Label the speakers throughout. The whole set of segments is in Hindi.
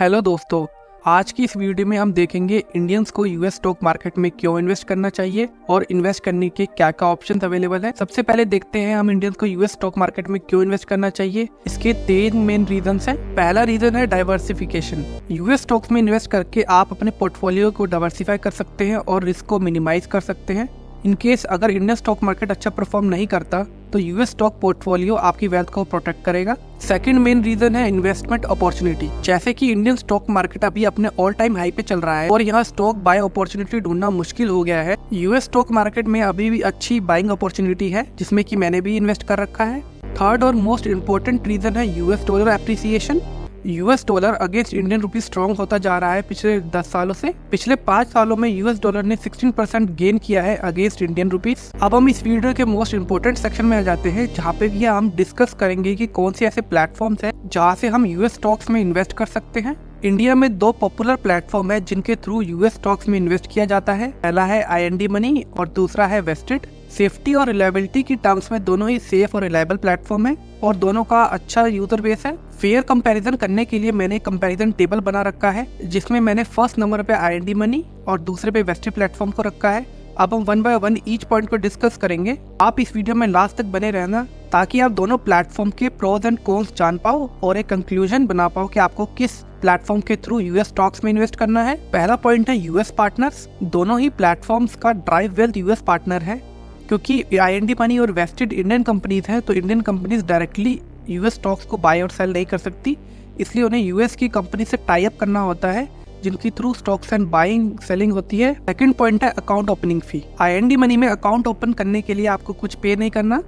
Speaker 1: हेलो दोस्तों, आज की इस वीडियो में हम देखेंगे इंडियंस को यूएस स्टॉक मार्केट में क्यों इन्वेस्ट करना चाहिए और इन्वेस्ट करने के क्या क्या ऑप्शंस अवेलेबल है। सबसे पहले देखते हैं हम इंडियंस को यूएस स्टॉक मार्केट में क्यों इन्वेस्ट करना चाहिए। इसके 3 मेन रीजंस हैं। पहला रीजन है डाइवर्सिफिकेशन। यूएस स्टॉक्स में इन्वेस्ट करके आप अपने पोर्टफोलियो को डाइवर्सिफाई कर सकते हैं और रिस्क को मिनिमाइज कर सकते हैं। इन केस अगर इंडियन स्टॉक मार्केट अच्छा परफॉर्म नहीं करता तो यूएस स्टॉक पोर्टफोलियो आपकी वेल्थ को प्रोटेक्ट करेगा। सेकंड मेन रीजन है इन्वेस्टमेंट अपॉर्चुनिटी। जैसे कि इंडियन स्टॉक मार्केट अभी अपने ऑल टाइम हाई पे चल रहा है और यहाँ स्टॉक बाय अपॉर्चुनिटी ढूंढना मुश्किल हो गया है। यूएस स्टॉक मार्केट में अभी भी अच्छी बाइंग अपॉर्चुनिटी है जिसमें कि मैंने भी इन्वेस्ट कर रखा है। थर्ड और मोस्ट इम्पोर्टेंट रीजन है US dollar appreciation. US dollar against Indian rupees strong होता जा रहा है पिछले 10 सालों से। पिछले 5 सालों में यूएस डॉलर ने 16% गेन किया है अगेंस्ट इंडियन रुपीज। अब हम इस वीडियो के मोस्ट इम्पोर्टेंट सेक्शन में आ जाते हैं जहाँ पे भी हम डिस्कस करेंगे कि कौन से ऐसे प्लेटफॉर्म्स हैं जहाँ से हम यूएस स्टॉक्स में इन्वेस्ट कर सकते हैं। इंडिया में 2 पॉपुलर प्लेटफॉर्म है जिनके थ्रू यूएस स्टॉक्स में इन्वेस्ट किया जाता है। पहला है IND मनी और दूसरा है वेस्टेड। सेफ्टी और रिलायबिलिटी की टर्म्स में दोनों ही सेफ और रिलायबल प्लेटफॉर्म है और दोनों का अच्छा यूजर बेस है। फेयर कंपैरिजन करने के लिए मैंने कंपैरिजन टेबल बना रखा है जिसमें मैंने फर्स्ट नंबर पे IND मनी और दूसरे पे वेस्टेड प्लेटफॉर्म को रखा है। अब हम 1 बाय 1 ईच पॉइंट को डिस्कस करेंगे। आप इस वीडियो में लास्ट तक बने रहना ताकि आप दोनों प्लेटफॉर्म के प्रोज एंड कॉन्स जान पाओ और एक कंक्लूजन बना पाओ कि आपको किस प्लेटफॉर्म के थ्रू यूएस स्टॉक्स में इन्वेस्ट करना है। पहला पॉइंट है यूएस पार्टनर्स। दोनों ही प्लेटफॉर्म्स का ड्राइव वेल्थ यूएस पार्टनर है। क्योंकि IND मनी और वेस्टेड इंडियन कंपनीज हैं तो Indian companies directly US stocks को बाय और सेल नहीं कर सकती, इसलिए उन्हें यूएस की कंपनी से टाई अप करना होता है जिनकी through stocks and buying selling होती है। सेकंड पॉइंट है अकाउंट ओपनिंग फी। IND मनी में अकाउंट ओपन करने के लिए आपको कुछ पे नहीं करना,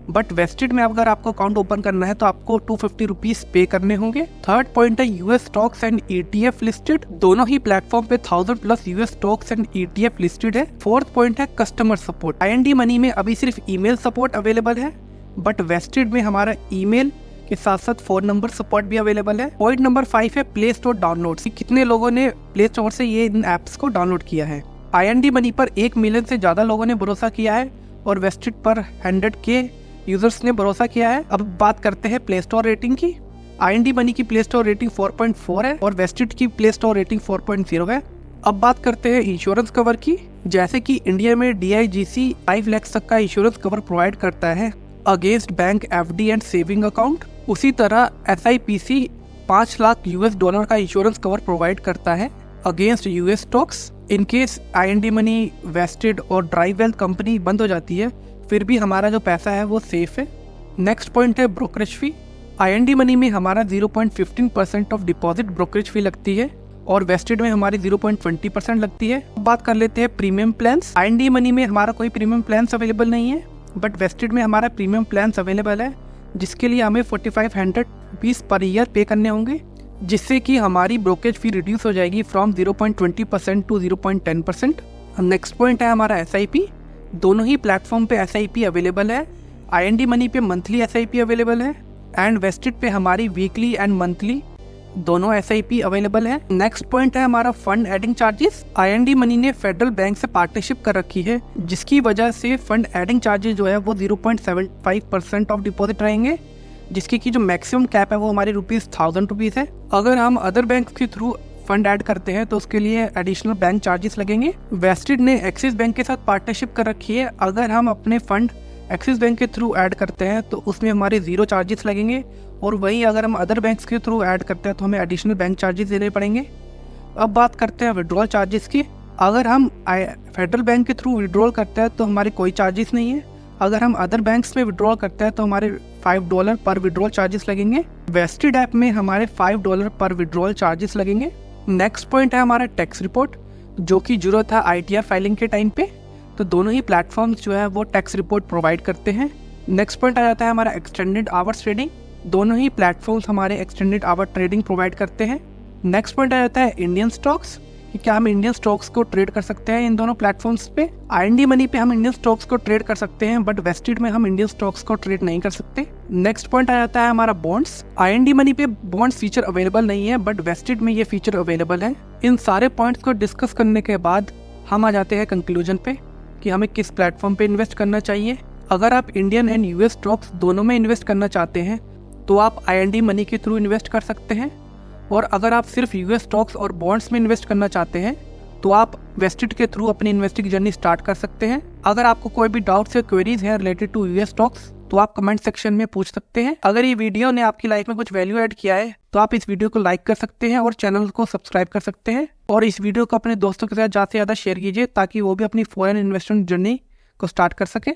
Speaker 1: बट वेस्टेड में अगर आपको अकाउंट ओपन करना है तो आपको 250 रुपीज पे करने होंगे। थर्ड पॉइंट है US stocks and ETF listed. दोनों ही प्लेटफॉर्म पे 1000+ US stocks and ETF listed है। फोर्थ पॉइंट है कस्टमर सपोर्ट। IND मनी में अभी सिर्फ ईमेल सपोर्ट अवेलेबल है, बट वेस्टेड में हमारा ईमेल के साथ साथ फोन नंबर सपोर्ट भी अवेलेबल है। पॉइंट नंबर 5 है प्ले स्टोर डाउनलोड। कितने लोगों ने प्ले स्टोर से ये इन एप्स को डाउनलोड किया है। IND मनी पर 1 मिलियन से ज्यादा लोगों ने भरोसा किया है और वेस्टेड पर 100K यूजर्स ने भरोसा किया है। अब बात करते हैं प्ले स्टोर रेटिंग की। IND मनी की प्ले स्टोर रेटिंग 4.4 है और वेस्टेड की प्ले स्टोर रेटिंग 4.0 है। अब बात करते हैं इंश्योरेंस कवर की। जैसे कि इंडिया में DIGC 5 लाख तक का इंश्योरेंस कवर प्रोवाइड करता है against bank FD and saving account, उसी तरह SIPC 5 लाख यूएस डॉलर का इंश्योरेंस कवर प्रोवाइड करता है against US stocks. In case IND money, Vested और ड्राइव वेल्थ कंपनी बंद हो जाती है फिर भी हमारा जो पैसा है वो सेफ है। नेक्स्ट पॉइंट है ब्रोकरेज फी। IND मनी में हमारा 0.15% ऑफ डिपॉजिट ब्रोकरेज फी लगती है और वेस्टेड में हमारी 0.20% लगती है। अब बात कर लेते हैं प्रीमियम प्लान्स। IND मनी में हमारा कोई प्रीमियम प्लान्स अवेलेबल नहीं है, बट वेस्टेड में हमारा प्रीमियम प्लान्स अवेलेबल है जिसके लिए हमें 4500 रुपीज़ पर ईयर पे करने होंगे, जिससे कि हमारी ब्रोकरेज फी रिड्यूस हो जाएगी फ्रॉम 0.20% टू 0.10%। नेक्स्ट पॉइंट है हमारा SIP। दोनों ही प्लेटफॉर्म पे SIP अवेलेबल है। IND मनी पे मंथली SIP अवेलेबल है एंड वेस्टेड पे हमारी वीकली एंड मंथली दोनों SIP अवेलेबल है। नेक्स्ट पॉइंट है हमारा fund adding charges. IND money ने फेडरल बैंक से पार्टनरशिप कर रखी है जिसकी वजह से फंड एडिंग चार्जेस जो है वो 0.75% ऑफ डिपॉजिट रहेंगे, जिसकी की जो मैक्सिमम कैप है वो हमारी ₹1000 है। अगर हम अदर बैंक के थ्रू फंड ऐड करते हैं तो उसके लिए एडिशनल बैंक चार्जेस लगेंगे। वेस्टेड ने एक्सिस बैंक के साथ पार्टनरशिप कर रखी है। अगर हम अपने फंड एक्सिस बैंक के थ्रू ऐड करते हैं तो उसमें हमारे 0 चार्जेस लगेंगे और वहीं अगर हम अदर बैंक्स के थ्रू ऐड करते हैं तो हमें एडिशनल बैंक चार्जेस देने पड़ेंगे। अब बात करते हैं विड्रॉल चार्जेस की। अगर हम फेडरल बैंक के थ्रू विड्रॉल करते हैं तो हमारे कोई चार्जेस नहीं है। अगर हम अदर बैंक्स में विड्रॉल करते हैं तो हमारे $5 पर विड्रॉल चार्जेस लगेंगे। वेस्टेड ऐप में हमारे $5 पर विड्रॉल चार्जेस लगेंगे। नेक्स्ट पॉइंट है हमारा टैक्स रिपोर्ट, जो कि जरूरत था ITR फाइलिंग के टाइम पे, तो दोनों ही प्लेटफॉर्म्स जो है वो टैक्स रिपोर्ट प्रोवाइड करते हैं। नेक्स्ट पॉइंट आ जाता है हमारा एक्सटेंडेड आवर्स ट्रेडिंग। दोनों ही प्लेटफॉर्म्स हमारे एक्सटेंडेड आवर ट्रेडिंग प्रोवाइड करते हैं। नेक्स्ट पॉइंट आ जाता है इंडियन स्टॉक्स, कि क्या हम इंडियन स्टॉक्स को ट्रेड कर सकते हैं इन दोनों प्लेटफॉर्म्स पे। IND मनी पे हम इंडियन स्टॉक्स को ट्रेड कर सकते हैं, बट वेस्टेड में हम इंडियन स्टॉक्स को ट्रेड नहीं कर सकते। नेक्स्ट पॉइंट आ जाता है हमारा बॉन्ड्स। IND मनी पे बॉन्ड्स फीचर अवेलेबल नहीं है, बट वेस्टेड में ये फीचर अवेलेबल है। इन सारे पॉइंट्स को डिस्कस करने के बाद हम आ जाते हैं कंक्लूजन पे कि हमें किस प्लेटफॉर्म पे इन्वेस्ट करना चाहिए। अगर आप इंडियन एंड यूएस स्टॉक्स दोनों में इन्वेस्ट करना चाहते हैं तो आप IND मनी के थ्रू इन्वेस्ट कर सकते हैं। और अगर आप सिर्फ यूएस स्टॉक्स और बॉन्ड्स में इन्वेस्ट करना चाहते हैं तो आप वेस्टेड के थ्रू अपनी इन्वेस्टिंग जर्नी स्टार्ट कर सकते हैं। अगर आपको कोई भी डाउट्स या क्वेरीज हैं रिलेटेड टू यूएस स्टॉक्स तो आप कमेंट सेक्शन में पूछ सकते हैं। अगर ये वीडियो ने आपकी लाइफ में कुछ वैल्यू ऐड किया है तो आप इस वीडियो को लाइक कर सकते हैं और चैनल को सब्सक्राइब कर सकते हैं, और इस वीडियो को अपने दोस्तों के साथ ज़्यादा से ज़्यादा शेयर कीजिए ताकि वो भी अपनी फॉरेन इन्वेस्टमेंट जर्नी को स्टार्ट कर सके।